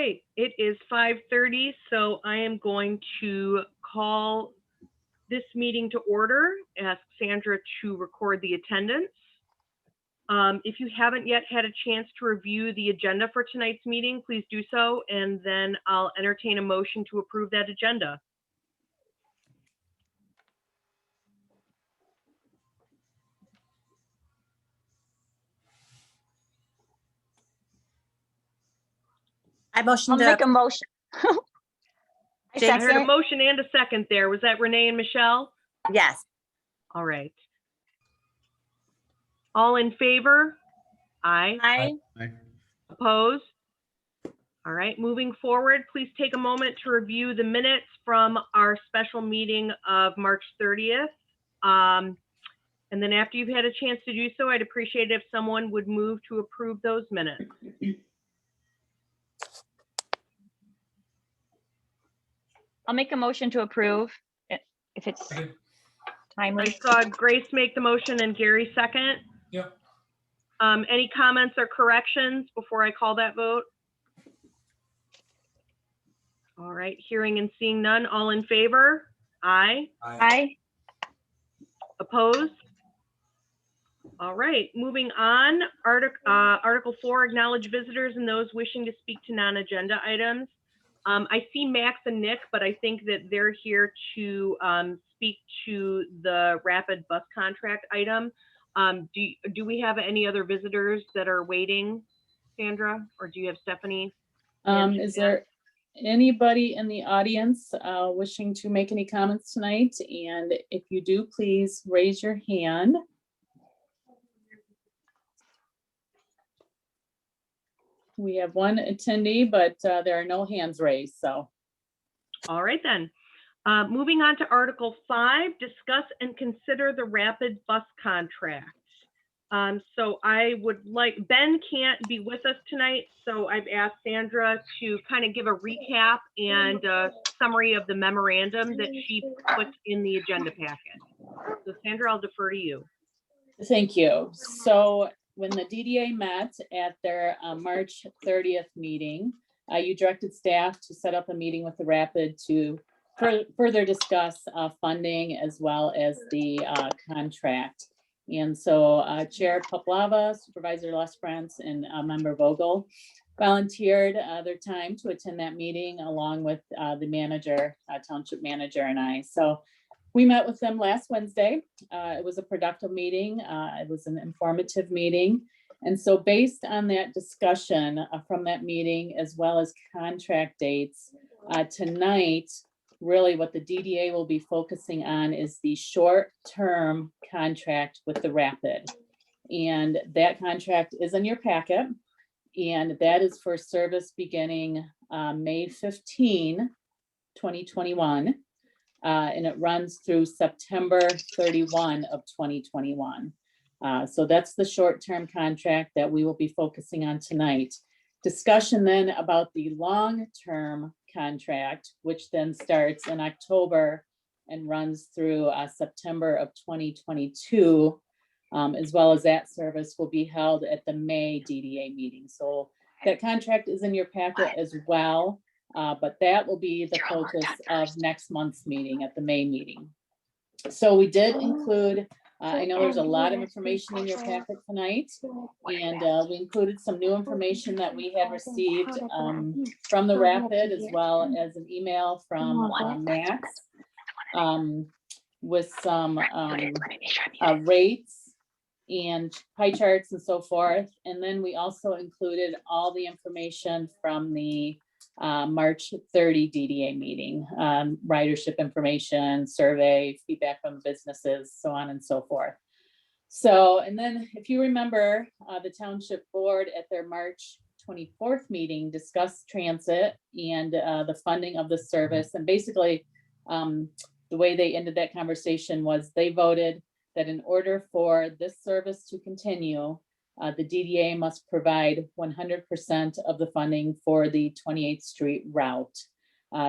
right, it is 5:30, so I am going to call this meeting to order, ask Sandra to record the attendance. If you haven't yet had a chance to review the agenda for tonight's meeting, please do so, and then I'll entertain a motion to approve that agenda. I motion I'll to, make a motion. I Jane, I heard a second. motion and a second there. Was that Renee and Michelle? yes. All right. All in favor? Aye. Aye. Opposed? All right, moving forward, please take a moment to review the minutes from our special meeting of March 30th. And then after you've had a chance to do so, I'd appreciate it if someone would move to approve those minutes. I'll make a motion to approve if it's timely. I saw Grace make the motion and Gary second. Yep. Any comments or corrections before I call that vote? All right, hearing and seeing none, all in favor? Aye. Aye. Opposed? All right, moving on. Article 4, acknowledge visitors and those wishing to speak to non-agenda items. I see Max and Nick, but I think that they're here to speak to the rapid bus contract item. Do we have any other visitors that are waiting, Sandra, or do you have Stephanie? Is there anybody in the audience wishing to make any comments tonight? And if you do, please raise your hand. We have one attendee, but there are no hands raised, so. All right then. Moving on to Article 5, discuss and consider the rapid bus contract. So I would like, Ben can't be with us tonight, so I've asked Sandra to kind of give a recap and a summary of the memorandum that she put in the agenda packet. So Sandra, I'll defer to you. Thank you. So when the DDA met at their March 30th meeting, you directed staff to set up a meeting with the Rapid to further discuss funding as well as the contract. And so Chair Poplava, Supervisor Lesprance, and Member Vogel volunteered their time to attend that meeting along with the manager, Township manager, and I. So we met with them last Wednesday. It was a productive meeting. It was an informative meeting. And so based on that discussion from that meeting, as well as contract dates, tonight, really what the DDA will be focusing on is the short-term contract with the Rapid. And that contract is in your packet. And that is for service beginning May 15, 2021. And it runs through September 31 of 2021. So that's the short-term contract that we will be focusing on tonight. Discussion then about the long-term contract, which then starts in October and runs through September of 2022, as well as that service will be held at the May DDA meeting. So that contract is in your packet as well. But that will be the focus of next month's meeting at the May meeting. So we did include, I know there's a lot of information in your packet tonight, and we included some new information that we had received from the Rapid, as well as an email from Max with some rates and pie charts and so forth. And then we also included all the information from the March 30 DDA meeting, ridership information, survey, feedback from businesses, so on and so forth. So, and then if you remember, the Township Board at their March 24th meeting discussed transit and the funding of the service. And basically, the way they ended that conversation was they voted that in order for this service to continue, the DDA must provide 100% of the funding for the 28th Street route.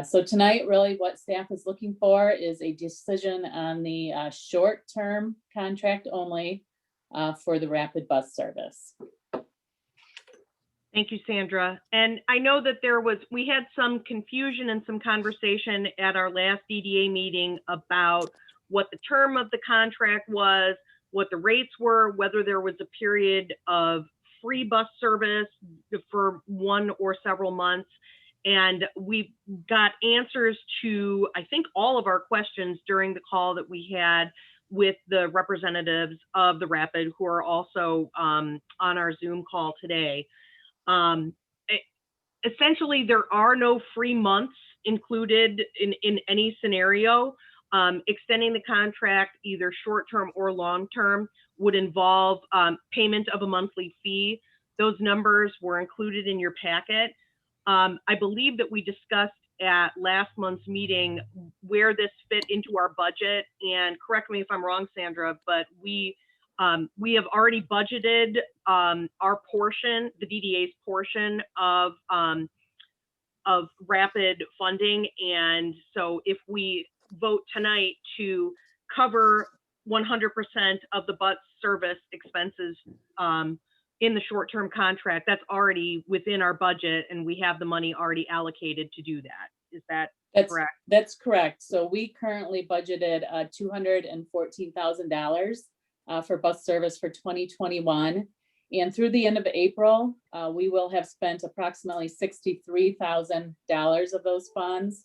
So tonight, really what staff is looking for is a decision on the short-term contract only for the rapid bus service. Thank you, Sandra. And I know that we had some confusion and some conversation at our last DDA meeting about what the term of the contract was, what the rates were, whether there was a period of free bus service for one or several months. And we got answers to, I think, all of our questions during the call that we had with the representatives of the Rapid, who are also on our Zoom call today. Essentially, there are no free months included in any scenario. Extending the contract, either short-term or long-term, would involve payment of a monthly fee. Those numbers were included in your packet. I believe that we discussed at last month's meeting where this fit into our budget, and correct me if I'm wrong, Sandra, but we have already budgeted our portion, the DDA's portion of rapid funding. And so if we vote tonight to cover 100% of the bus service expenses in the short-term contract, that's already within our budget, and we have the money already allocated to do that. Is that correct? That's correct. So we currently budgeted $214,000 for bus service for 2021. And through the end of April, we will have spent approximately $63,000 of those funds.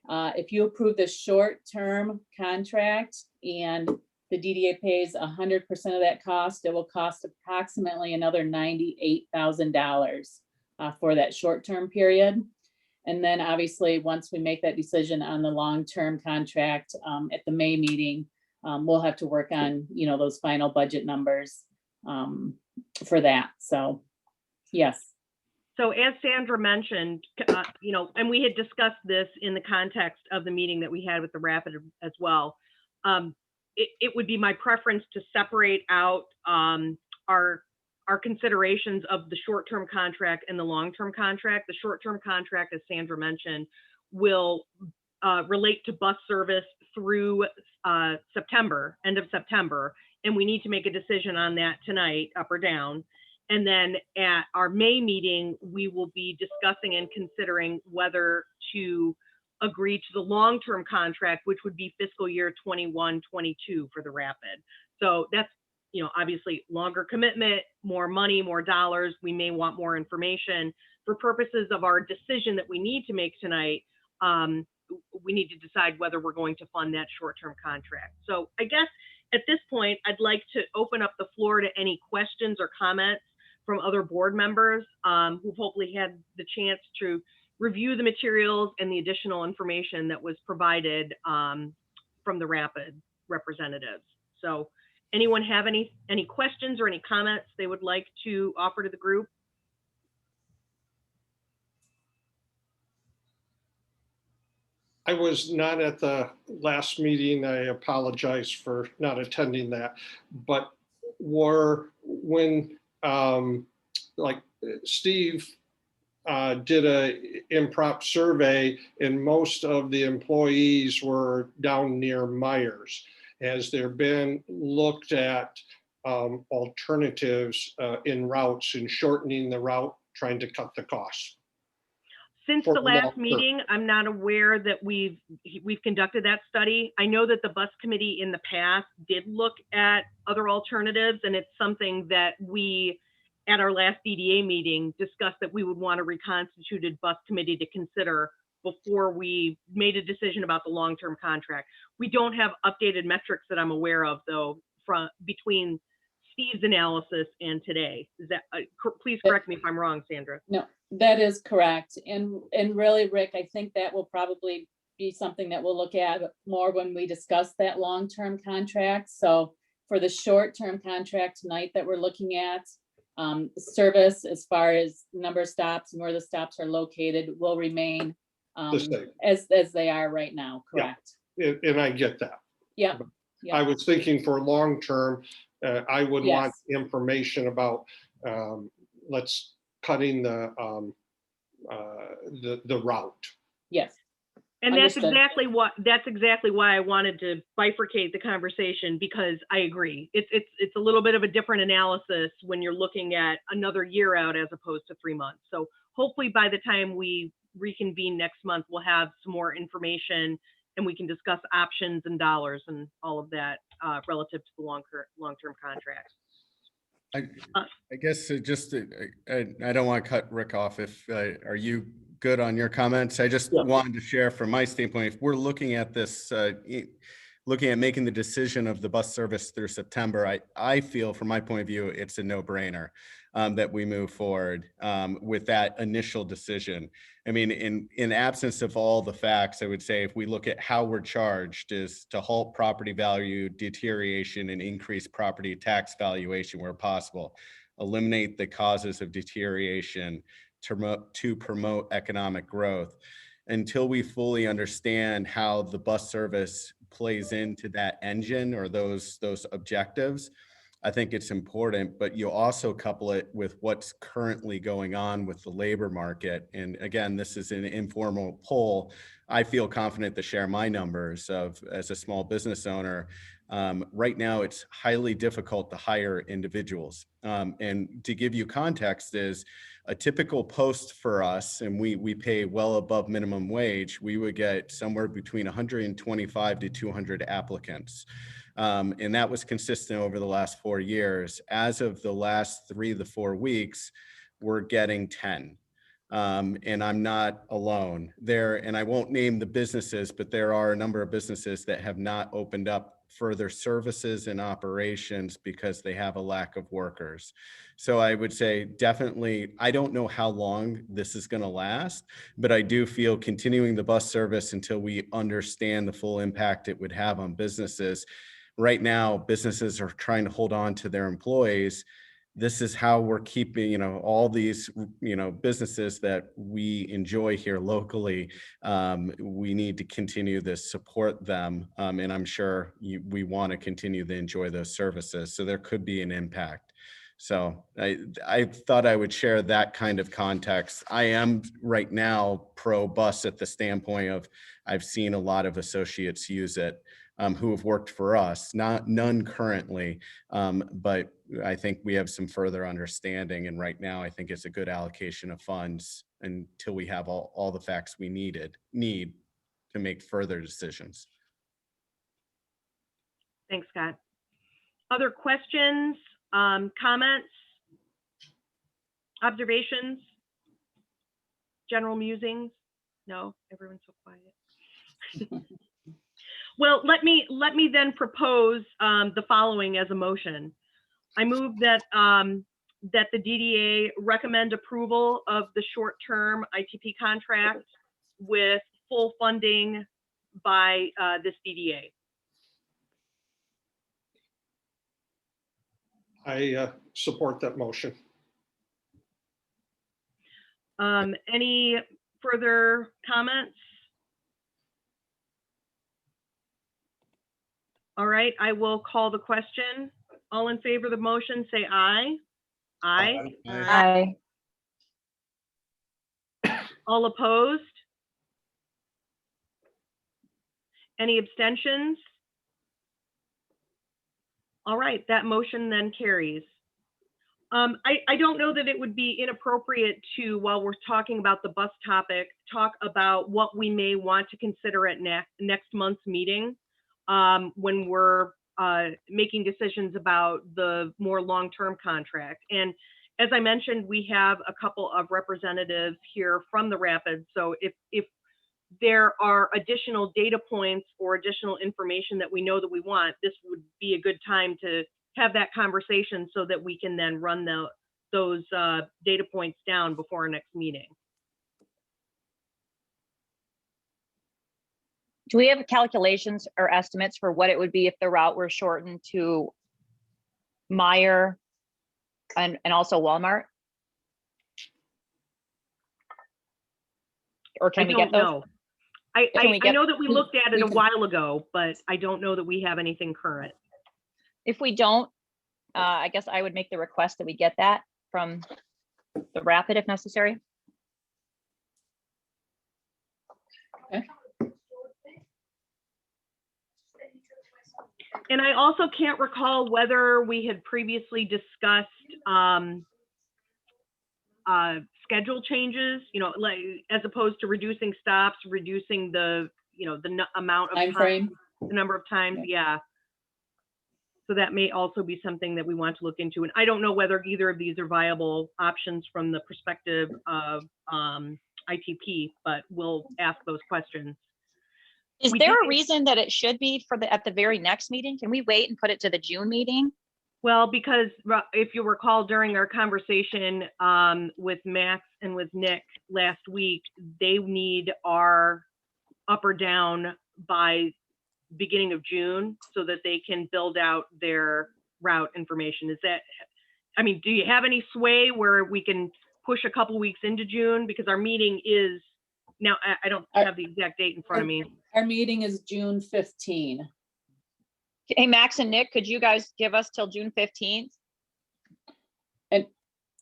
If you approve the short-term contract and the DDA pays 100% of that cost, it will cost approximately another $98,000 for that short-term period. And then obviously, once we make that decision on the long-term contract at the May meeting, we'll have to work on, those final budget numbers for that. So, yes. So as Sandra mentioned, and we had discussed this in the context of the meeting that we had with the Rapid as well. It would be my preference to separate out our considerations of the short-term contract and the long-term contract. The short-term contract, as Sandra mentioned, will relate to bus service through September, end of September, and we need to make a decision on that tonight, up or down. And then at our May meeting, we will be discussing and considering whether to agree to the long-term contract, which would be fiscal year 21-22 for the Rapid. So that's, obviously longer commitment, more money, more dollars. We may want more information. For purposes of our decision that we need to make tonight, we need to decide whether we're going to fund that short-term contract. So I guess at this point, I'd like to open up the floor to any questions or comments from other board members who've hopefully had the chance to review the materials and the additional information that was provided from the Rapid representatives. So anyone have any questions or any comments they would like to offer to the group? I was not at the last meeting. I apologize for not attending that. But when like Steve did a improper survey and most of the employees were down near Myers. Has there been looked at alternatives in routes and shortening the route, trying to cut the costs? Since the last meeting, I'm not aware that we've conducted that study. I know that the bus committee in the past did look at other alternatives, and it's something that we, at our last DDA meeting, discussed that we would want a reconstituted bus committee to consider before we made a decision about the long-term contract. We don't have updated metrics that I'm aware of, though, from between Steve's analysis and today. Is that please correct me if I'm wrong, Sandra? No, that is correct. And really, Rick, I think that will probably be something that we'll look at more when we discuss that long-term contract. So for the short-term contract tonight that we're looking at, service as far as number of stops and where the stops are located will remain as they are right now, correct? Yeah. And I get that. Yeah. I was thinking for long-term, I would Yes. want information about let's cutting the route. Yes. And that's Understood. exactly why I wanted to bifurcate the conversation, because I agree. It's a little bit of a different analysis when you're looking at another year out as opposed to 3 months. So hopefully by the time we reconvene next month, we'll have some more information and we can discuss options and dollars and all of that relative to the long-term contracts. I guess I don't want to cut Rick off. Are you good on your comments? I just wanted to share from my standpoint, if we're looking at this, looking at making the decision of the bus service through September, I feel from my point of view, it's a no-brainer that we move forward with that initial decision. I mean, in absence of all the facts, I would say if we look at how we're charged is to halt property value deterioration and increase property tax valuation where possible, eliminate the causes of deterioration to promote economic growth. Until we fully understand how the bus service plays into that engine or those objectives, I think it's important, but you also couple it with what's currently going on with the labor market. And again, this is an informal poll. I feel confident to share my numbers as a small business owner. Right now, it's highly difficult to hire individuals. And to give you context is a typical post for us, and we pay well above minimum wage, we would get somewhere between 125 to 200 applicants. And that was consistent over the last 4 years. As of the last 3 to 4 weeks, we're getting 10. And I'm not alone there. And I won't name the businesses, but there are a number of businesses that have not opened up further services and operations because they have a lack of workers. So I would say definitely, I don't know how long this is going to last, but I do feel continuing the bus service until we understand the full impact it would have on businesses. Right now, businesses are trying to hold on to their employees. This is how we're keeping, all these, businesses that we enjoy here locally. We need to continue to support them. And I'm sure we want to continue to enjoy those services. So there could be an impact. So I thought I would share that kind of context. I am right now pro bus at the standpoint of I've seen a lot of associates use it. Who have worked for us, none currently, but I think we have some further understanding. And right now, I think it's a good allocation of funds until we have all the facts we need to make further decisions. Thanks, Scott. Other questions, comments, observations, general musings? No, everyone's so quiet. Well, let me then propose the following as a motion. I move that that the DDA recommend approval of the short-term ITP contract with full funding by this DDA. I support that motion. Any further comments? All right, I will call the question. All in favor of the motion, say aye. Aye. Aye. All opposed? Any abstentions? All right, that motion then carries. I don't know that it would be inappropriate to, while we're talking about the bus topic, talk about what we may want to consider at next month's meeting. When we're making decisions about the more long-term contract. And as I mentioned, we have a couple of representatives here from the Rapids. So if there are additional data points or additional information that we know that we want, this would be a good time to have that conversation so that we can then run those data points down before our next meeting. Do we have calculations or estimates for what it would be if the route were shortened to Meijer and also Walmart? Or can we get those? Know. I know that we looked at it a while ago, but I don't know that we have anything current. If we don't, I guess I would make the request that we get that from the Rapid if necessary. Okay. And I also can't recall whether we had previously discussed schedule changes, like as opposed to reducing stops, reducing the, amount of Time frame. the number of times. Yeah. So that may also be something that we want to look into. And I don't know whether either of these are viable options from the perspective of ITP, but we'll ask those questions. Is We there did- a reason that it should be at the very next meeting? Can we wait and put it to the June meeting? Well, because if you recall during our conversation with Max and with Nick last week, they need our up or down by beginning of June so that they can build out their route information. Do you have any sway where we can push a couple weeks into June? Because our meeting is now, I don't have the exact date in front of me. Our meeting is June 15. Hey, Max and Nick, could you guys give us till June 15th? And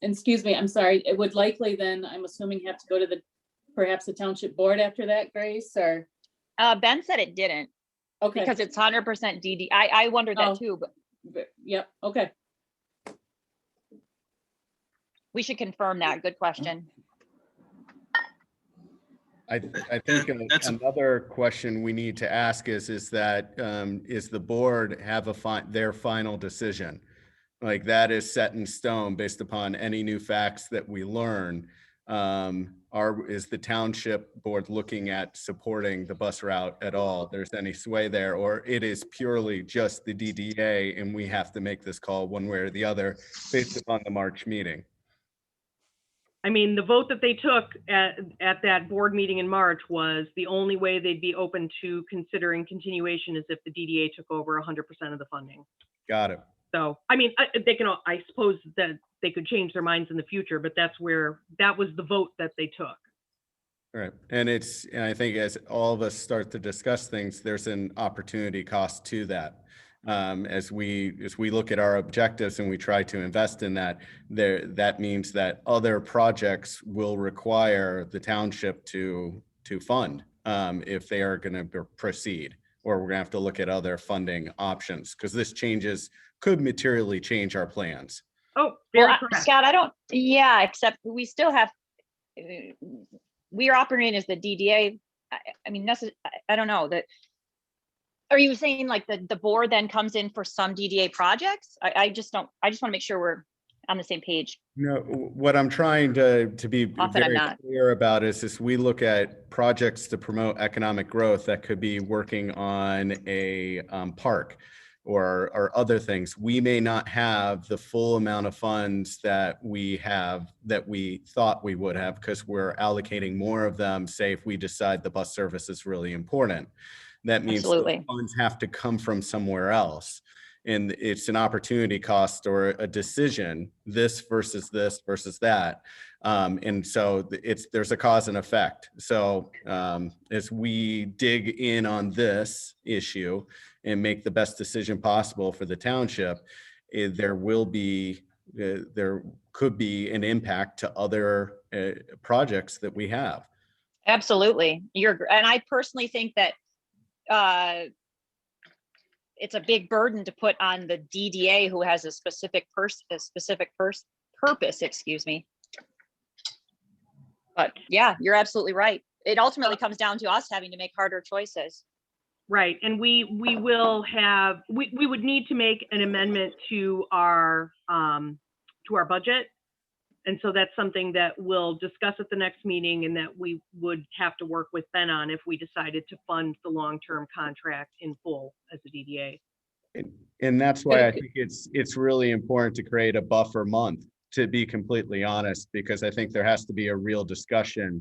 excuse me, I'm sorry, it would likely then, I'm assuming, have to go to perhaps the township board after that, Grace, or? Ben said it didn't Okay. because it's 100% DD. I wondered that Oh. too, but Yep, okay. we should confirm that. Good question. I think That's a- another question we need to ask is that, is the board have their final decision? Like that is set in stone based upon any new facts that we learn. Is the township board looking at supporting the bus route at all? There's any sway there, or it is purely just the DDA and we have to make this call one way or the other based upon the March meeting? The vote that they took at that board meeting in March was the only way they'd be open to considering continuation is if the DDA took over 100% of the funding. Got it. So, they can, I suppose that they could change their minds in the future, but that was the vote that they took. Right. And I think as all of us start to discuss things, there's an opportunity cost to that. As we look at our objectives and we try to invest in that, that means that other projects will require the township to fund if they are going to proceed, or we're going to have to look at other funding options because this could materially change our plans. Oh, very Well, correct. Scott, except we still have, we are operating as the DDA. I don't know that. Are you saying like the board then comes in for some DDA projects? I just want to make sure we're on the same page. No, what I'm trying to be Often I'm very not. clear about is we look at projects to promote economic growth that could be working on a park or other things. We may not have the full amount of funds that we thought we would have because we're allocating more of them, say if we decide the bus service is really important. That means the funds have to come from somewhere else. And it's an opportunity cost or a decision, this versus that. And so there's a cause and effect. So as we dig in on this issue and make the best decision possible for the township, there could be an impact to other projects that we have. Absolutely. And I personally think that it's a big burden to put on the DDA who has a specific purpose, excuse me. But yeah, you're absolutely right. It ultimately comes down to us having to make harder choices. Right, and we would need to make an amendment to our budget. And so that's something that we'll discuss at the next meeting and that we would have to work with Ben on if we decided to fund the long-term contract in full as a DDA. And that's why I think it's really important to create a buffer month, to be completely honest, because I think there has to be a real discussion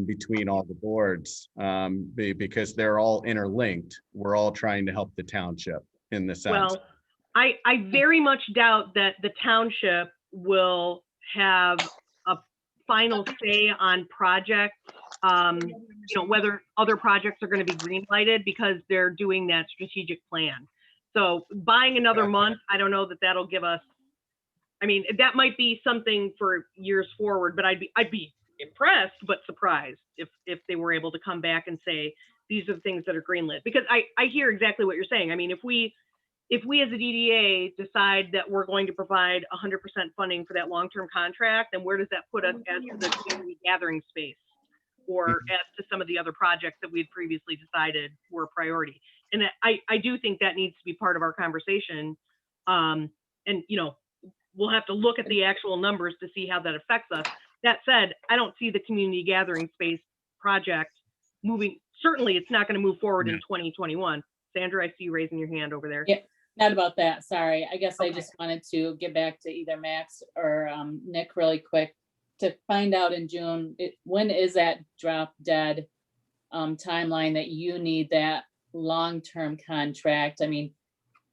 between all the boards because they're all interlinked. We're all trying to help the township in the sense. Well, I very much doubt that the township will have a final say on projects, whether other projects are going to be green lighted because they're doing that strategic plan. So buying another month, I don't know that that'll give us, that might be something for years forward, but I'd be impressed, but surprised if they were able to come back and say, these are the things that are greenlit. Because I hear exactly what you're saying. I mean, if we as a DDA decide that we're going to provide 100% funding for that long-term contract, then where does that put us as to the community gathering space, or as to some of the other projects that we had previously decided were a priority? And I do think that needs to be part of our conversation. And, you know, we'll have to look at the actual numbers to see how that affects us. That said, I don't see the community gathering space project moving. Certainly, it's not going to move forward in 2021. Sandra, I see you raising your hand over there. Yeah, not about that. Sorry. I guess Okay. I just wanted to get back to either Max or Nick really quick to find out in June, when is that drop dead timeline that you need that long-term contract? I mean,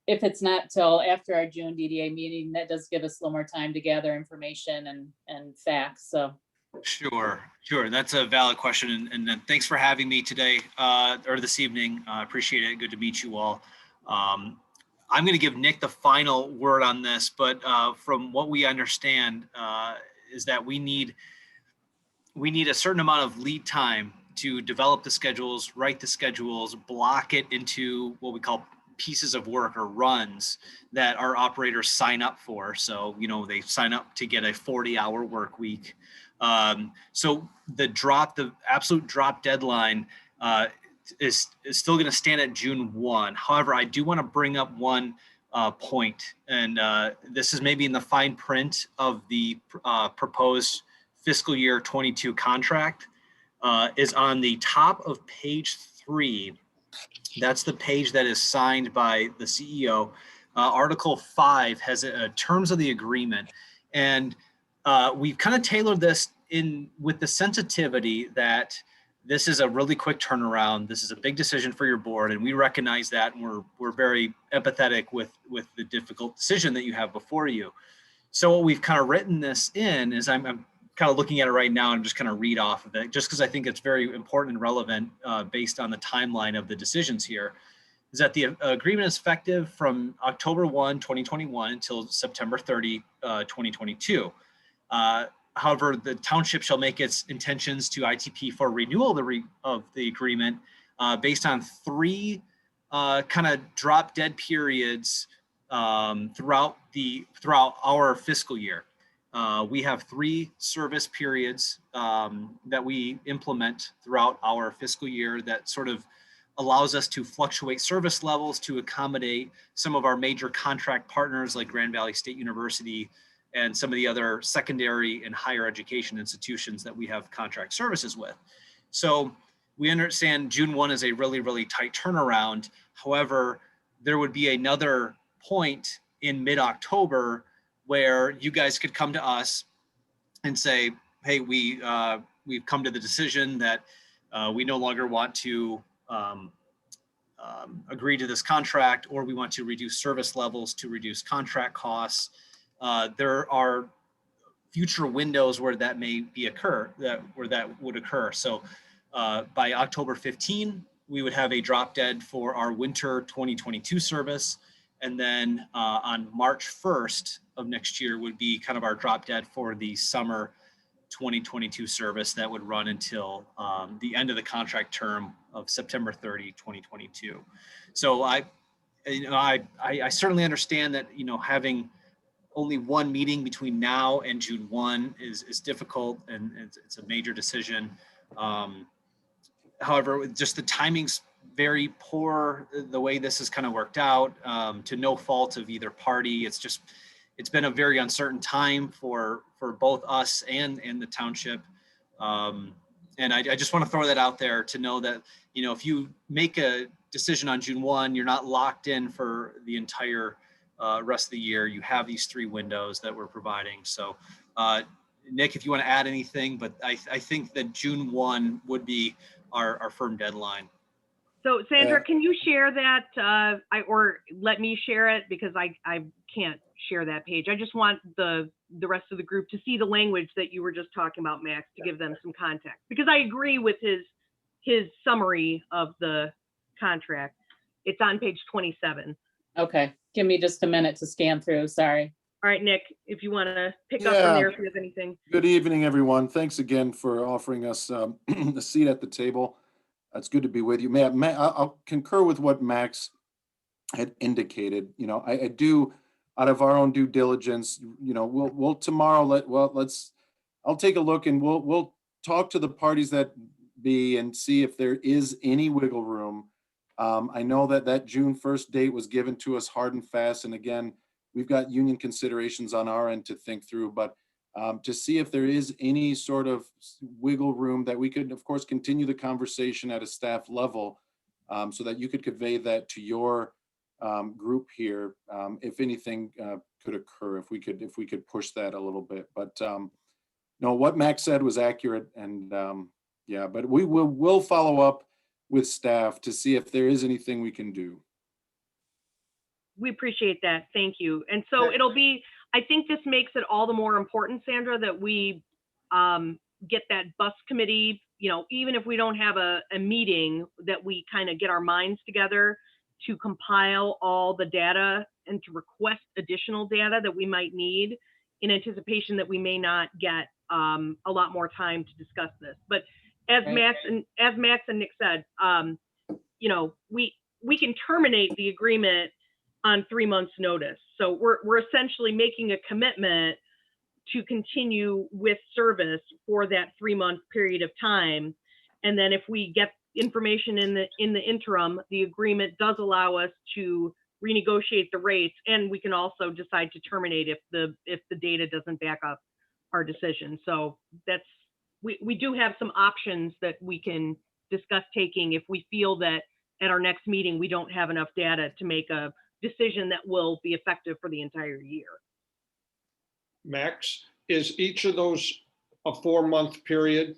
if it's not till after our June DDA meeting, that does give us a little more time to gather information and facts. So. Sure. That's a valid question. And thanks for having me today or this evening. I appreciate it. Good to meet you all. I'm going to give Nick the final word on this, but from what we understand is that we need a certain amount of lead time to develop the schedules, write the schedules, block it into what we call pieces of work or runs that our operators sign up for. So, you know, they sign up to get a 40-hour work week. So the absolute drop deadline is still going to stand at June 1. However, I do want to bring up one point, and this is maybe in the fine print of the proposed fiscal year 22 contract, is on the top of page 3. That's the page that is signed by the CEO. Article 5 has terms of the agreement, and we've kind of tailored this in with the sensitivity that this is a really quick turnaround. This is a big decision for your board, and we recognize that, and we're very empathetic with the difficult decision that you have before you. So what we've kind of written this in is I'm kind of looking at it right now and just kind of read off of it, just because I think it's very important and relevant based on the timeline of the decisions here, is that the agreement is effective from October 1, 2021 until September 30, 2022. However, the township shall make its intentions to ITP for renewal of the agreement based on 3 kind of drop dead periods throughout our fiscal year. We have 3 service periods that we implement throughout our fiscal year that sort of allows us to fluctuate service levels to accommodate some of our major contract partners like Grand Valley State University and some of the other secondary and higher education institutions that we have contract services with. So we understand June 1 is a really, really tight turnaround. However, there would be another point in mid-October where you guys could come to us and say, hey, we've come to the decision that we no longer want to agree to this contract, or we want to reduce service levels to reduce contract costs. There are future windows where that may would occur. So by October 15, we would have a drop dead for our winter 2022 service. And then on March 1st of next year would be kind of our drop dead for the summer 2022 service that would run until the end of the contract term of September 30, 2022. So I certainly understand that, you know, having only one meeting between now and June 1 is difficult, and it's a major decision. However, just the timing's very poor, the way this has kind of worked out, to no fault of either party. It's been a very uncertain time for both us and the township. And I just want to throw that out there to know that, you know, if you make a decision on June 1, you're not locked in for the entire rest of the year. You have these 3 windows that we're providing. So Nick, if you want to add anything, but I think that June 1 would be our firm deadline. So Sandra, can you share that or let me share it, because I can't share that page. I just want the rest of the group to see the language that you were just talking about, Max, to give them some context, because I agree with his summary of the contract. It's on page 27. Okay, give me just a minute to scan through, sorry. All right, Nick, if you want to pick up from Yeah. there, if you have anything. Good evening, everyone. Thanks again for offering us a seat at the table. It's good to be with you. I'll concur with what Max had indicated. You know, I do, out of our own due diligence, you know, we'll tomorrow I'll take a look and we'll talk to the parties that be and see if there is any wiggle room. I know that June 1st date was given to us hard and fast, and again, we've got union considerations on our end to think through, but to see if there is any sort of wiggle room that we could, of course, continue the conversation at a staff level, so that you could convey that to your group here, if anything could occur, if we could push that a little bit. But no, what Max said was accurate, and yeah, but we'll follow up with staff to see if there is anything we can do. We appreciate that. Thank you. And so it'll be, I think this makes it all the more important, Sandra, that we get that bus committee, you know, even if we don't have a meeting, that we kind of get our minds together to compile all the data and to request additional data that we might need in anticipation that we may not get a lot more time to discuss this. But as Max and Nick said, you know, we can terminate the agreement on 3 months notice. So we're essentially making a commitment to continue with service for that 3-month period of time. And then if we get information in the interim, the agreement does allow us to renegotiate the rates, and we can also decide to terminate if the data doesn't back up our decision. So that's, we do have some options that we can discuss taking if we feel that at our next meeting we don't have enough data to make a decision that will be effective for the entire year. Max, is each of those a 4-month period?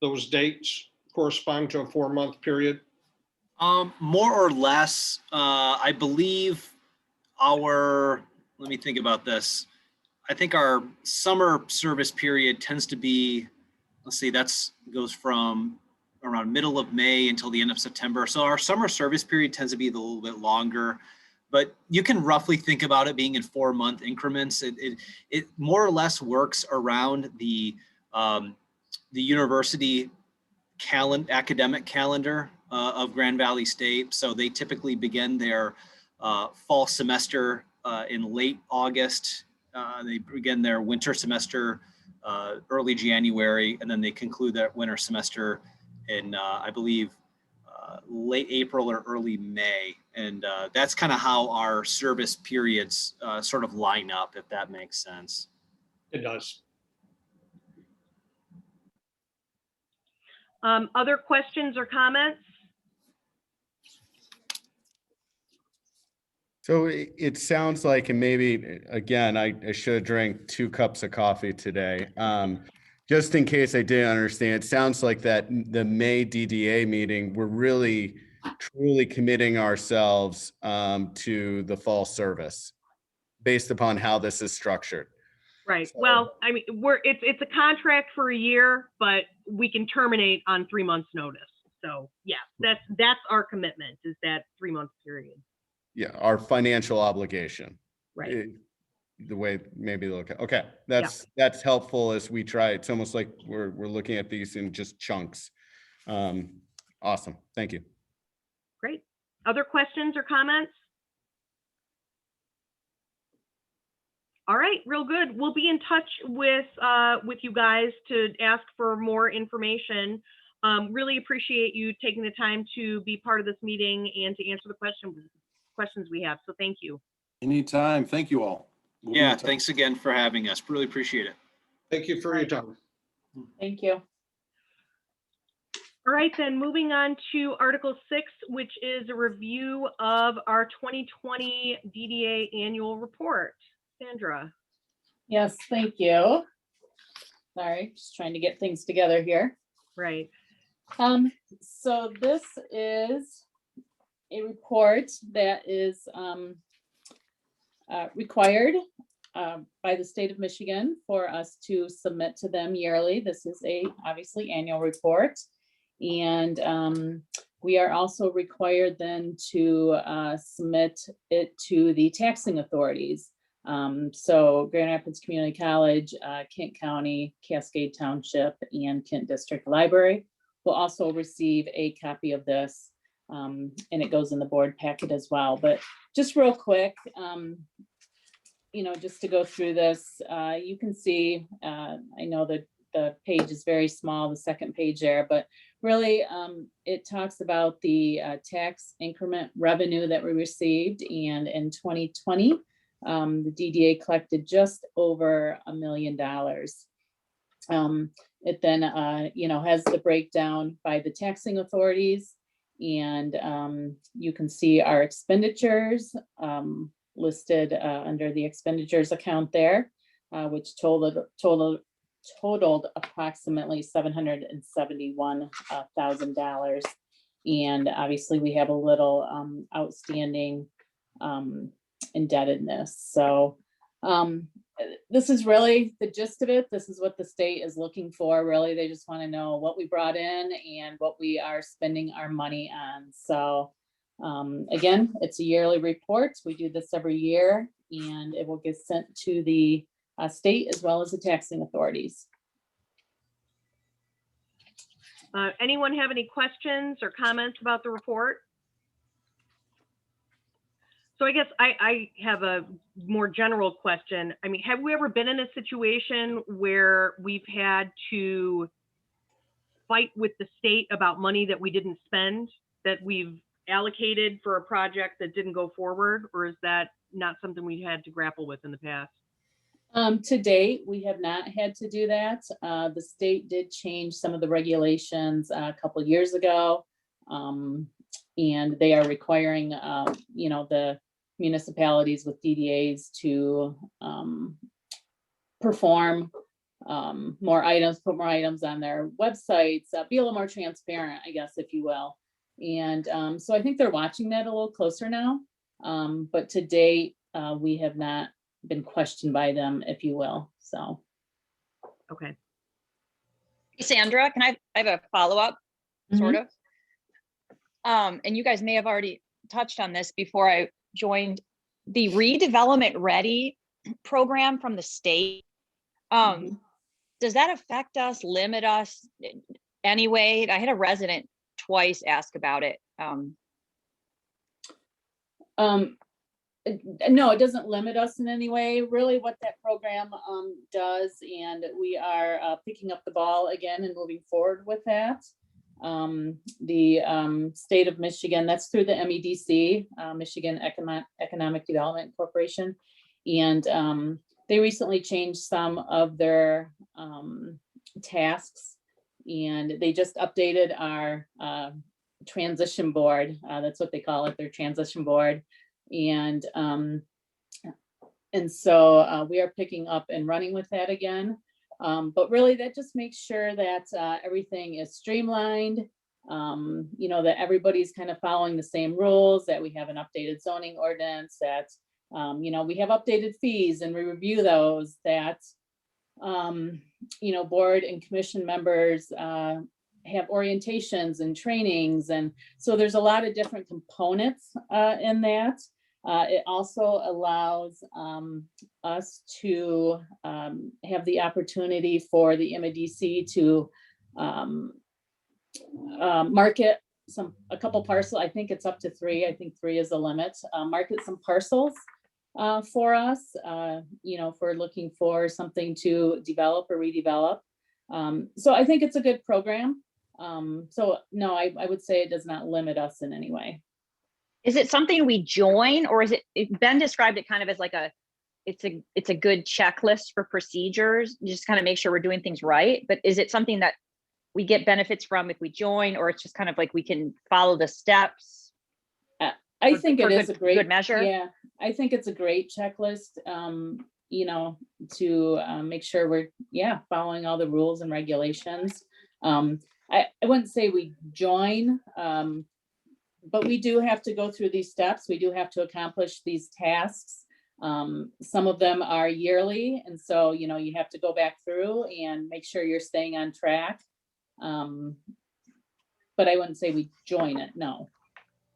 Those dates correspond to a 4-month period? More or less, I believe let me think about this. I think our summer service period tends to be, let's see, goes from around middle of May until the end of September. So our summer service period tends to be a little bit longer, but you can roughly think about it being in 4-month increments. It more or less works around the university academic calendar of Grand Valley State. So they typically begin their fall semester in late August. They begin their winter semester early January, and then they conclude their winter semester in, I believe, late April or early May. And that's kind of how our service periods sort of line up, if that makes sense. It does. Other questions or comments? So it sounds like, and maybe, again, I should have drank 2 cups of coffee today. Just in case I didn't understand, it sounds like that the May DDA meeting, we're really truly committing ourselves to the fall service based upon how this is structured. Right. So, Well, I mean, it's a contract for a year, but we can terminate on 3 months notice. So yeah, that's our commitment, is that 3-month period. yeah, our financial obligation. Right. The way maybe look at, okay, that's helpful as we try. It's almost like we're looking at these in just chunks. Awesome. Thank you. Great. Other questions or comments? All right, real good. We'll be in touch with you guys to ask for more information. Really appreciate you taking the time to be part of this meeting and to answer the questions we have. So thank you. Anytime. Thank you all. We'll be Yeah, in touch. thanks again for having us. Really appreciate it. Thank you for your time. Thank you. All right, then moving on to Article 6, which is a review of our 2020 DDA annual report. Sandra. Yes, thank you. Sorry, just trying to get things together here. Right. So this is a report that is required by the state of Michigan for us to submit to them yearly. This is obviously annual report. And we are also required then to submit it to the taxing authorities. So Grand Rapids Community College, Kent County, Cascade Township, and Kent District Library will also receive a copy of this, and it goes in the board packet as well. But just real quick, just to go through this, you can see, I know that the page is very small, the second page there, but really it talks about the tax increment revenue that we received. And in 2020, the DDA collected just over $1 million. It then, has the breakdown by the taxing authorities, and you can see our expenditures listed under the expenditures account there, which totaled approximately $771,000. And obviously we have a little outstanding indebtedness. So this is really the gist of it. This is what the state is looking for. Really, they just want to know what we brought in and what we are spending our money on. So again, it's a yearly report. We do this every year, and it will get sent to the state as well as the taxing authorities. Anyone have any questions or comments about the report? So I guess I have a more general question. I mean, have we ever been in a situation where we've had to fight with the state about money that we didn't spend, that we've allocated for a project that didn't go forward? Or is that not something we had to grapple with in the past? To date, we have not had to do that. The state did change some of the regulations a couple of years ago. And they are requiring, the municipalities with DDAs to perform more items, put more items on their websites, be a little more transparent, I guess, if you will. And so I think they're watching that a little closer now. But to date, we have not been questioned by them, if you will. So. Okay. Hey, Sandra, I have a follow-up, sort of. And you guys may have already touched on this before I joined. The redevelopment ready program from the state. Does that affect us, limit us anyway? I had a resident twice ask about it. No, it doesn't limit us in any way. Really what that program does, and we are picking up the ball again and moving forward with that. The state of Michigan, that's through the MEDC, Michigan Economic Development Corporation. And they recently changed some of their tasks, and they just updated our transition board. That's what they call it, their transition board. And so we are picking up and running with that again. But really that just makes sure that everything is streamlined, that everybody's kind of following the same rules, that we have an updated zoning ordinance, that, we have updated fees and we review those, that, board and commission members have orientations and trainings. And so there's a lot of different components in that. It also allows us to have the opportunity for the MEDC to market a couple parcels. I think it's up to 3. I think 3 is the limit. Market some parcels for us, if we're looking for something to develop or redevelop. So I think it's a good program. So no, I would say it does not limit us in any way. Is it something we join, or is it, Ben described it kind of as like it's a good checklist for procedures, just kind of make sure we're doing things right. But is it something that we get benefits from if we join, or it's just kind of like we can follow the steps? I think it is a great good measure. Yeah, I think it's a great checklist, to make sure we're, following all the rules and regulations. I wouldn't say we join, but we do have to go through these steps. We do have to accomplish these tasks. Some of them are yearly. And so, you have to go back through and make sure you're staying on track. But I wouldn't say we join it, no.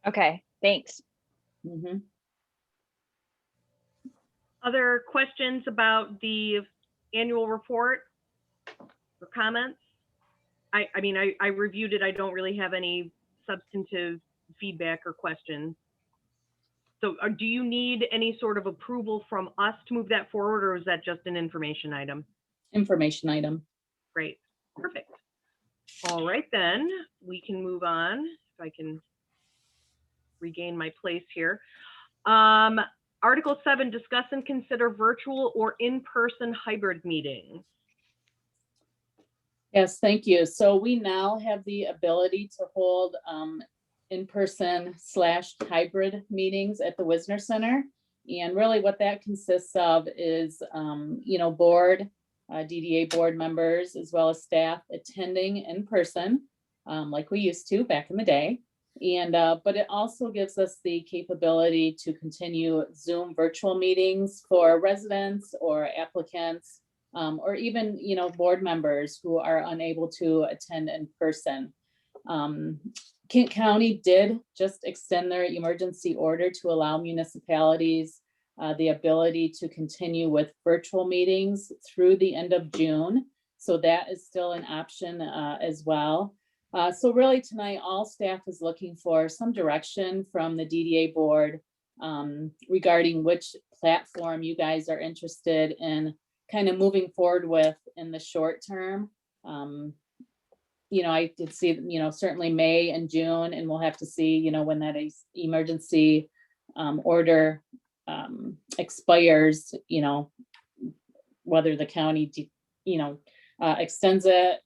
Okay, thanks. Other questions about the annual report or comments? I mean, I reviewed it. I don't really have any substantive feedback or questions. So do you need any sort of approval from us to move that forward, or is that just an information item? Information item. Great, perfect. All right, then we can move on. If I can regain my place here. Article 7, discuss and consider virtual or in-person hybrid meetings. Yes, thank you. So we now have the ability to hold in-person / hybrid meetings at the Wisner Center. And really what that consists of is, board, DDA board members, as well as staff attending in person, like we used to back in the day. And, but it also gives us the capability to continue Zoom virtual meetings for residents or applicants, or even, board members who are unable to attend in person. Kent County did just extend their emergency order to allow municipalities the ability to continue with virtual meetings through the end of June. So that is still an option as well. So really tonight, all staff is looking for some direction from the DDA board regarding which platform you guys are interested in kind of moving forward with in the short term. I did see, certainly May and June, and we'll have to see, when that emergency order expires, whether the county, extends it,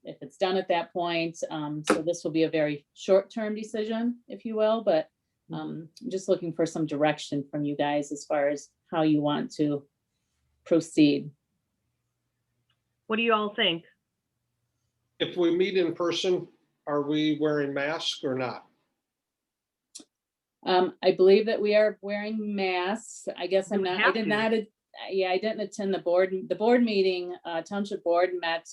if it's done at that point. So this will be a very short-term decision, if you will, but I'm just looking for some direction from you guys as far as how you want to proceed. What do you all think? If we meet in person, are we wearing masks or not? I believe that we are wearing masks. I guess I'm You not, I have did to. not, I didn't attend the board meeting. Township board met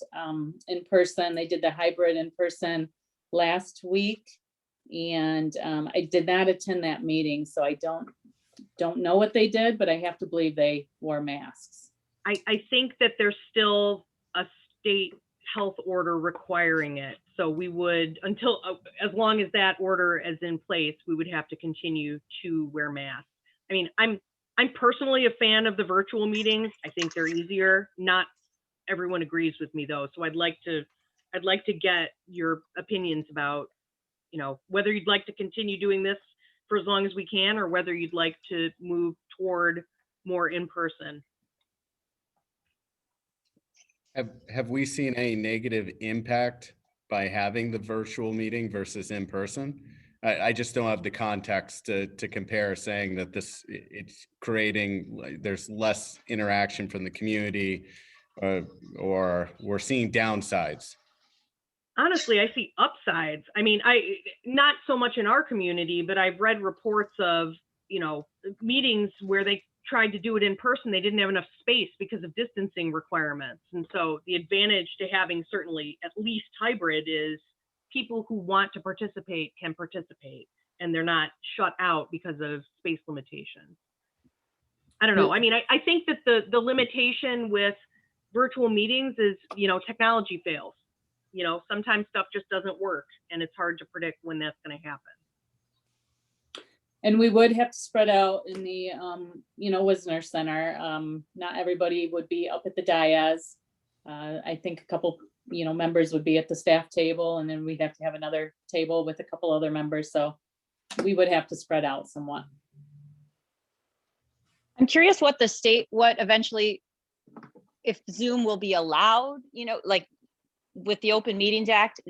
in person. They did the hybrid in person last week. And I did not attend that meeting, so I don't know what they did, but I have to believe they wore masks. I think that there's still a state health order requiring it. So we would, until, as long as that order is in place, we would have to continue to wear masks. I mean, I'm personally a fan of the virtual meetings. I think they're easier. Not everyone agrees with me though. So I'd like to get your opinions about, whether you'd like to continue doing this for as long as we can, or whether you'd like to move toward more in person. Have we seen any negative impact by having the virtual meeting versus in person? I just don't have the context to compare, saying that it's creating, there's less interaction from the community, or we're seeing downsides. Honestly, I see upsides. I mean, not so much in our community, but I've read reports of, meetings where they tried to do it in person. They didn't have enough space because of distancing requirements. And so the advantage to having certainly at least hybrid is people who want to participate can participate, and they're not shut out because of space limitations. I don't know. I mean, I think that the limitation with virtual meetings is, technology fails. Sometimes stuff just doesn't work, and it's hard to predict when that's going to happen. And we would have to spread out in the, Wisner Center. Not everybody would be up at the dais. I think a couple, members would be at the staff table, and then we'd have to have another table with a couple other members. So we would have to spread out somewhat. I'm curious what eventually, if Zoom will be allowed, like with the Open Meetings Act,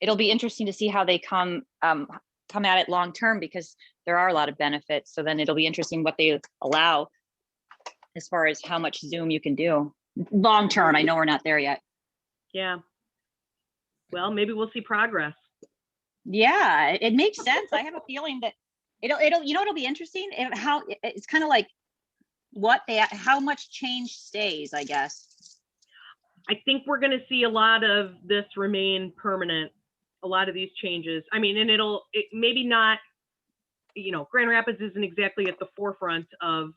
it'll be interesting to see how they come at it long term, because there are a lot of benefits. So then it'll be interesting what they allow as far as how much Zoom you can do long term. I know we're not there yet. Yeah. Well, maybe we'll see progress. Yeah, it makes sense. I have a feeling that it'll be interesting how it's kind of like how much change stays, I guess. I think we're going to see a lot of this remain permanent, a lot of these changes. I mean, and it maybe not Grand Rapids isn't exactly at the forefront of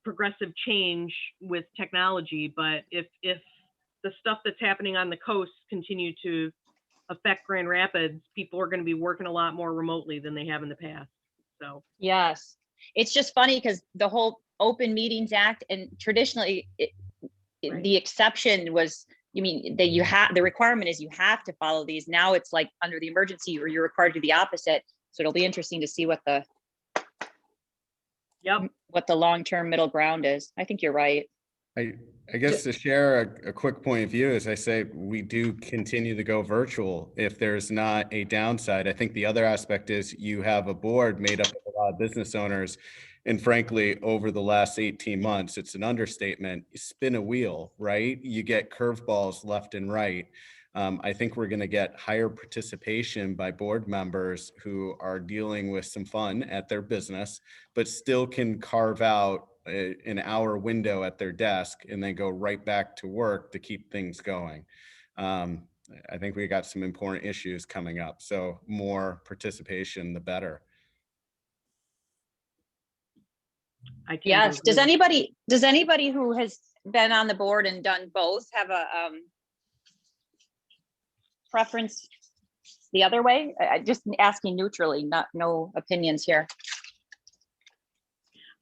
progressive change with technology, but if the stuff that's happening on the coast continue to affect Grand Rapids, people are going to be working a lot more remotely than they have in the past. So Yes. It's just funny because the whole Open Meetings Act, and traditionally Right. the exception was, you mean that you have, the requirement is you have to follow these. Now it's like under the emergency or you're required to do the opposite. So it'll be interesting to see what the long-term middle ground is. I think you're right. I guess to share a quick point of view, as I say, we do continue to go virtual if there's not a downside. I think the other aspect is you have a board made up of a lot of business owners. And frankly, over the last 18 months, it's an understatement. You spin a wheel, right? You get curveballs left and right. I think we're going to get higher participation by board members who are dealing with some fun at their business, but still can carve out an hour window at their desk and then go right back to work to keep things going. I think we got some important issues coming up. So more participation, the better. Yes. Does anybody who has been on the board and done both have a preference the other way? I just asking neutrally, no opinions here.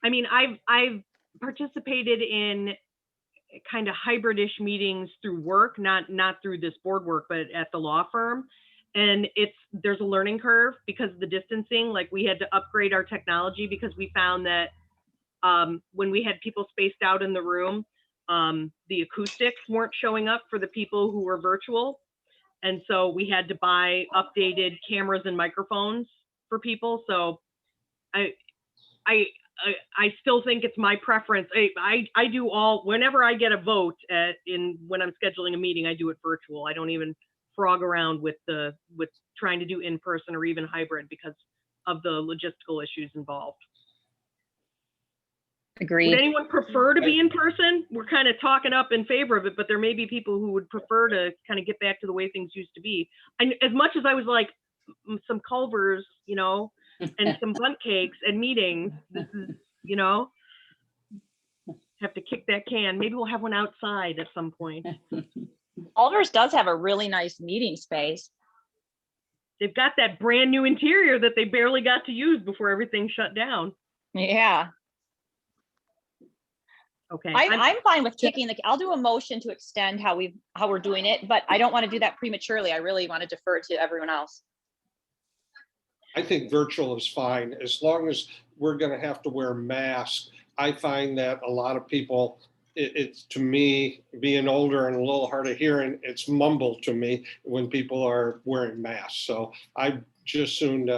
I mean, I've participated in kind of hybridish meetings through work, not through this board work, but at the law firm. And there's a learning curve because of the distancing. Like we had to upgrade our technology because we found that when we had people spaced out in the room, the acoustics weren't showing up for the people who were virtual. And so we had to buy updated cameras and microphones for people. So I still think it's my preference. I do whenever I get a vote when I'm scheduling a meeting, I do it virtual. I don't even frog around with trying to do in person or even hybrid because of the logistical issues involved. Agreed. Would anyone prefer to be in person? We're kind of talking up in favor of it, but there may be people who would prefer to kind of get back to the way things used to be. And as much as I was like some Culvers, and some bunt cakes and meetings, this is, have to kick that can. Maybe we'll have one outside at some point. Culvers does have a really nice meeting space. They've got that brand new interior that they barely got to use before everything shut down. Yeah. Okay. I'm fine with kicking I'll do a motion to extend how we're doing it, but I don't want to do that prematurely. I really want to defer to everyone else. I think virtual is fine, as long as we're going to have to wear masks. I find that a lot of people, it's to me, being older and a little hard of hearing, it's mumbled to me when people are wearing masks. So I just soon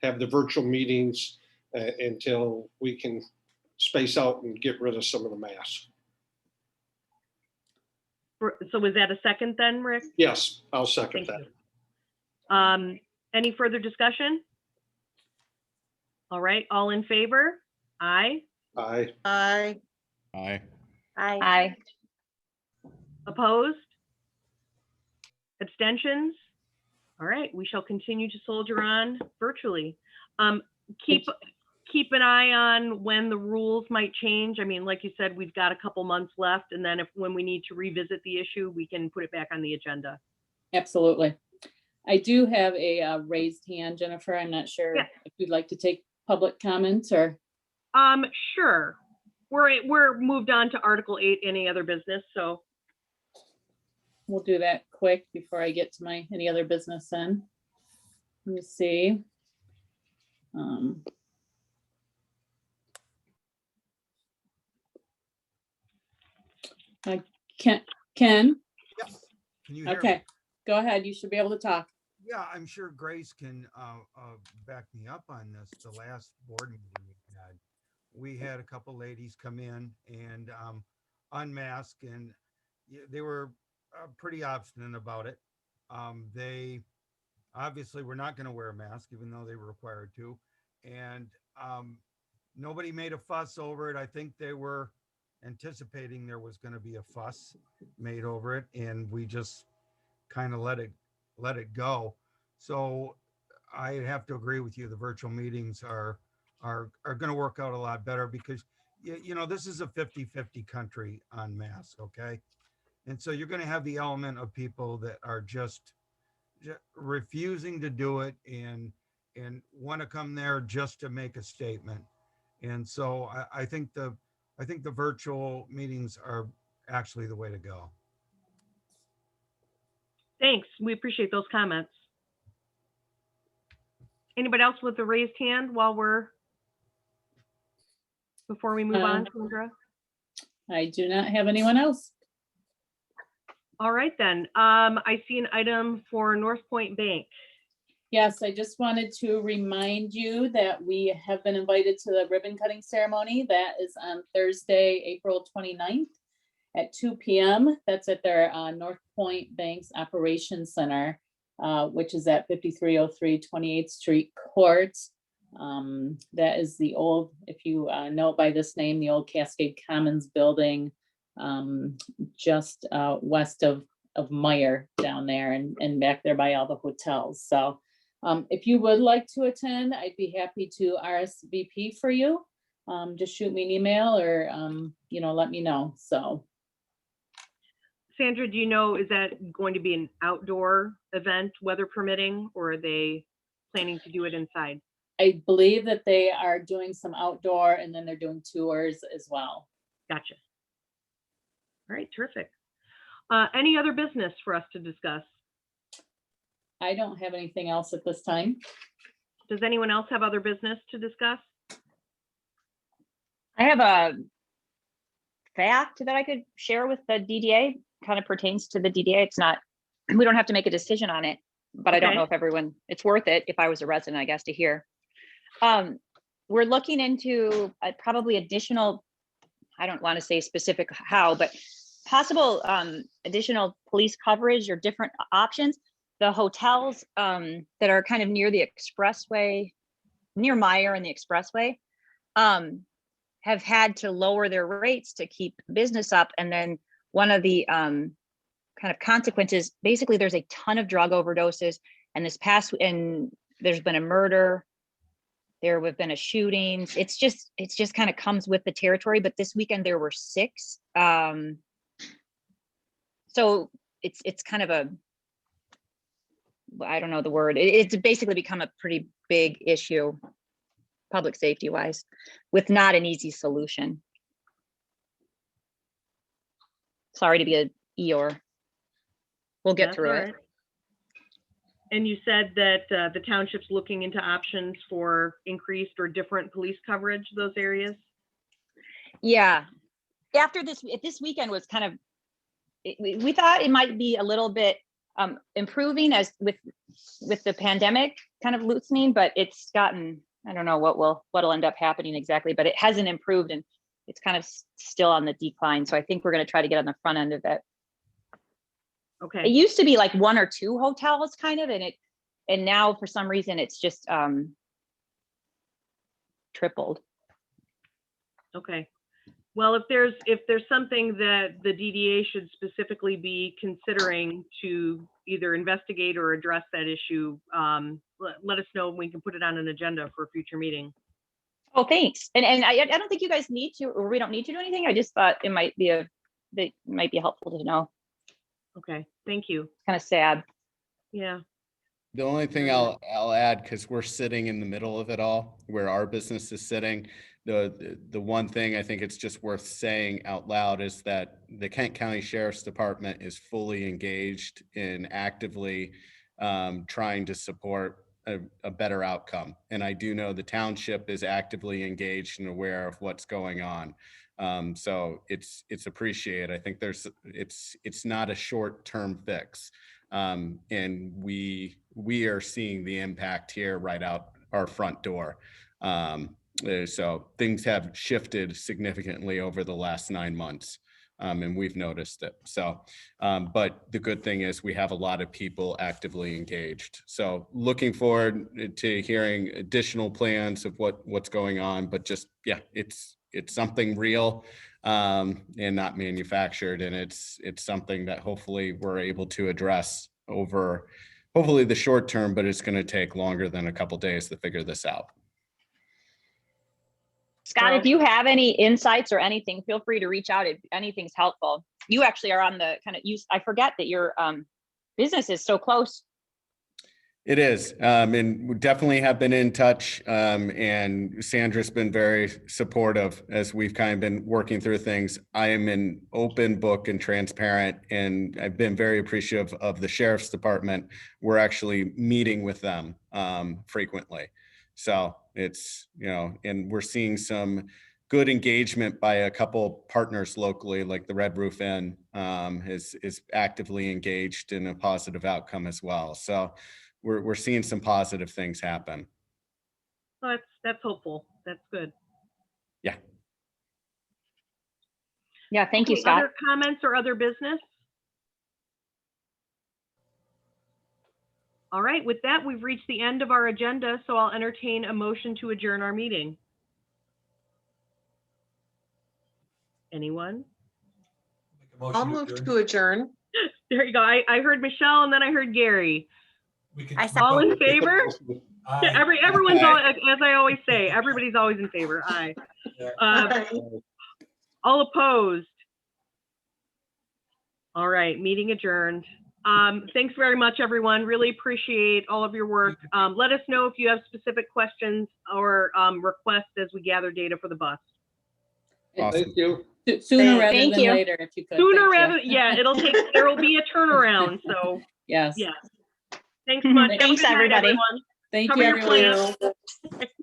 have the virtual meetings until we can space out and get rid of some of the masks. So was that a second then, Rick? Yes, I'll second that. Any further discussion? All right, all in favor? Aye. Aye. Aye. Aye. Aye. Opposed? Abstentions? All right, we shall continue to soldier on virtually. Keep an eye on when the rules might change. I mean, like you said, we've got a couple months left, and then when we need to revisit the issue, we can put it back on the agenda. Absolutely. I do have a raised hand, Jennifer. I'm not sure if you'd like to take public comments or. Sure. We're moved on to Article 8, any other business, so. We'll do that quick before I get to my any other business then. Let me see. Ken? Yes. Can you hear me? Okay, go ahead. You should be able to talk. Yeah, I'm sure Grace can back me up on this. The last board meeting we had a couple ladies come in and unmask, and they were pretty obstinate about it. They obviously were not going to wear a mask, even though they were required to. And nobody made a fuss over it. I think they were anticipating there was going to be a fuss made over it, and we just kind of let it go. So I have to agree with you. The virtual meetings are going to work out a lot better because you know, this is a 50-50 country on masks, okay? And so you're going to have the element of people that are just refusing to do it and want to come there just to make a statement. And so I think the virtual meetings are actually the way to go. Thanks. We appreciate those comments. Anybody else with a raised hand before we move on, Sandra? I do not have anyone else. All right then. I see an item for North Point Bank. Yes, I just wanted to remind you that we have been invited to the ribbon cutting ceremony. That is on Thursday, April 29th at 2 p.m. That's at their North Point Bank's Operations Center, which is at 5303 28th Street Court. That is the old, if you know it by this name, the old Cascade Commons building, just west of Meyer down there and back there by all the hotels. So if you would like to attend, I'd be happy to RSVP for you. Just shoot me an email or, let me know. So. Sandra, do you know, is that going to be an outdoor event, weather permitting, or are they planning to do it inside? I believe that they are doing some outdoor and then they're doing tours as well. Gotcha. All right, terrific. Any other business for us to discuss? I don't have anything else at this time. Does anyone else have other business to discuss? I have a fact that I could share with the DDA, kind of pertains to the DDA. It's not, we don't have to make a decision on it, but I don't know if it's worth it if I was a resident, I guess, to hear. We're looking into probably additional, I don't want to say specific how, but possible additional police coverage or different options. The hotels that are kind of near the expressway, near Meyer and the expressway, have had to lower their rates to keep business up. And then one of the kind of consequences, basically there's a ton of drug overdoses, and there's been a murder, there have been a shooting. It's just kind of comes with the territory, but this weekend there were 6. So it's kind of I don't know the word. It's basically become a pretty big issue, public safety wise, with not an easy solution. Sorry to be a Eeyore. We'll get through it. And you said that the township's looking into options for increased or different police coverage, those areas? Yeah. After this weekend was kind of, we thought it might be a little bit improving as with the pandemic kind of loosening, but it's gotten, I don't know what'll end up happening exactly, but it hasn't improved and it's kind of still on the decline. So I think we're going to try to get on the front end of it. Okay. It used to be like 1 or 2 hotels kind of, and now for some reason it's just tripled. Okay. Well, if there's something that the DDA should specifically be considering to either investigate or address that issue, let us know and we can put it on an agenda for a future meeting. Oh, thanks. And I don't think you guys need to, or we don't need to do anything. I just thought it might be helpful to know. Okay, thank you. Kind of sad. Yeah. The only thing I'll add, because we're sitting in the middle of it all, where our business is sitting, the one thing I think it's just worth saying out loud is that the Kent County Sheriff's Department is fully engaged in actively trying to support a better outcome. And I do know the township is actively engaged and aware of what's going on. So it's appreciated. I think it's not a short-term fix. And we are seeing the impact here right out our front door. So things have shifted significantly over the last 9 months. And we've noticed it. So, but the good thing is we have a lot of people actively engaged. So looking forward to hearing additional plans of what's going on, but just, yeah, it's something real and not manufactured. And it's something that hopefully we're able to address over hopefully the short term, but it's going to take longer than a couple days to figure this out. Scott, if you have any insights or anything, feel free to reach out if anything's helpful. You actually are on the kind of I forget that your business is so close. It is, and we definitely have been in touch, and Sandra's been very supportive as we've kind of been working through things. I am an open book and transparent, and I've been very appreciative of the sheriff's department. We're actually meeting with them frequently. So it's, and we're seeing some good engagement by a couple partners locally, like the Red Roof Inn is actively engaged in a positive outcome as well. So we're seeing some positive things happen. Well, that's hopeful. That's good. Yeah. Yeah, thank you, Scott. Other comments or other business? All right, with that, we've reached the end of our agenda, so I'll entertain a motion to adjourn our meeting. Anyone? I'll move to adjourn. There you go. I heard Michelle and then I heard Gary. I All in favor? Aye. Everyone's all, as I always say, everybody's always in favor. Aye. All opposed? All right, meeting adjourned. Thanks very much, everyone. Really appreciate all of your work. Let us know if you have specific questions or requests as we gather data for the bus. Awesome. Thank you. Sooner rather Thank than you. later, if you could. Sooner Thank you. rather, yeah, there will be a turnaround, so, Yes. yeah. Thanks so much. Have a Thanks, good night, everybody. everyone. Thank Cover you, your everyone. plants.